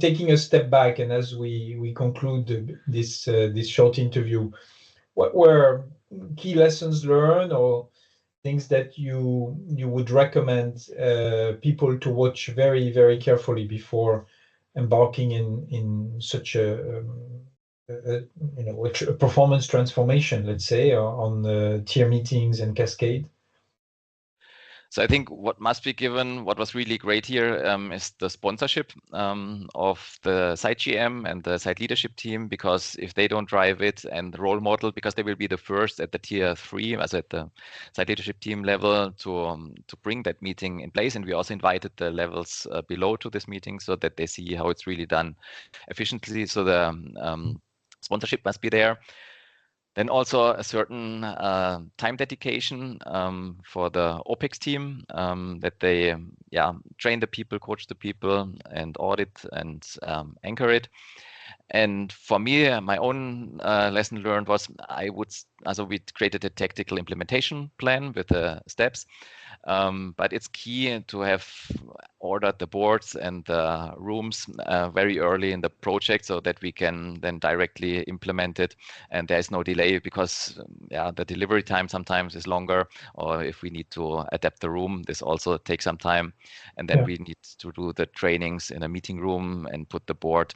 taking a step back, and as we conclude this short interview, what were key lessons learned or things that you would recommend people to watch very, very carefully before embarking in such a performance transformation, let's say, on tier meetings and Cascade? So I think what must be given, what was really great here is the sponsorship of the site GM and the site leadership team, because if they don't drive it and the role model, because they will be the first at the tier 3, as at the site leadership team level, to bring that meeting in place. And we also invited the levels below to this meeting so that they see how it's really done efficiently. So the sponsorship must be there. Then also a certain time dedication for the OPEX team, that they train the people, coach the people, and audit and anchor it. And for me, my own lesson learned was we created a tactical implementation plan with the steps. But it's key to have ordered the boards and the rooms very early in the project so that we can then directly implement it, and there is no delay, because the delivery time sometimes is longer, or if we need to adapt the room, this also takes some time, and then we need to do the trainings in a meeting room and put the board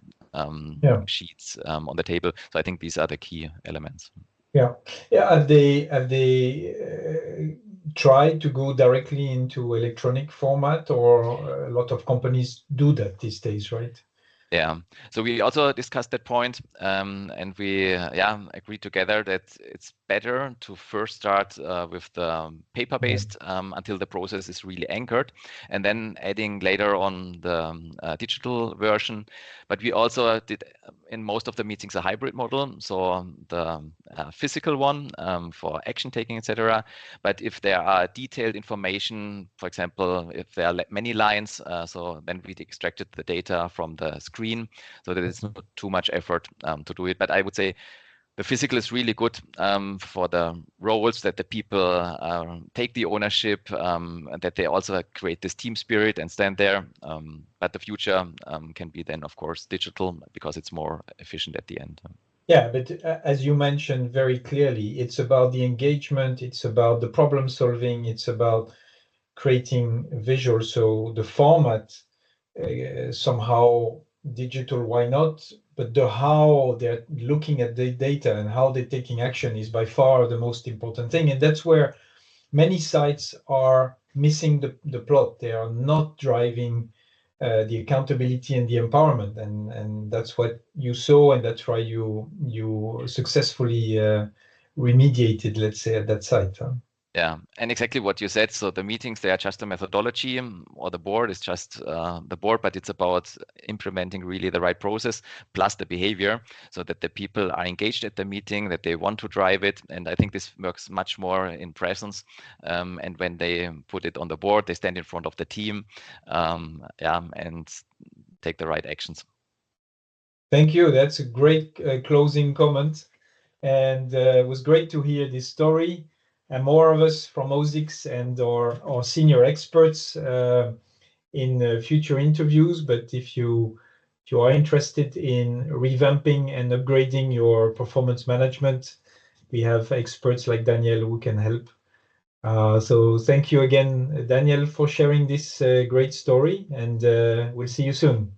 sheets on the table. So I think these are the key elements. Have they tried to go directly into electronic format, or a lot of companies do that these days, right? Yeah, so we also discussed that point, and we agreed together that it's better to first start with the paper-based until the process is really anchored, and then adding later on the digital version. But we also did in most of the meetings a hybrid model, so the physical one for action taking, etc. But if there are detailed information, for example, if there are many lines, so then we extracted the data from the screen, so that it's not too much effort to do it. But I would say the physical is really good for the roles, that the people take the ownership, and that they also create this team spirit and stand there. But the future can be then, of course, digital, because it's more efficient at the end. Yeah, but as you mentioned very clearly, it's about the engagement, it's about the problem solving, it's about creating visual. So the format, somehow digital, why not? But the how they're looking at the data and how they're taking action is by far the most important thing. And that's where many sites are missing the plot. They are not driving the accountability and the empowerment. And that's what you saw, and that's why you successfully remediated, let's say, at that site. Yeah, and exactly what you said. So the meetings, they are just a methodology, or the board is just the board, but it's about implementing really the right process plus the behavior, so that the people are engaged at the meeting, that they want to drive it. And I think this works much more in presence. And when they put it on the board, they stand in front of the team, and take the right actions. Thank you. That's a great closing comment. And it was great to hear this story. And more of us from OSIX and or senior experts in future interviews. But if you are interested in revamping and upgrading your performance management, we have experts like Daniel who can help. So thank you again, Daniel, for sharing this great story, and we'll see you soon.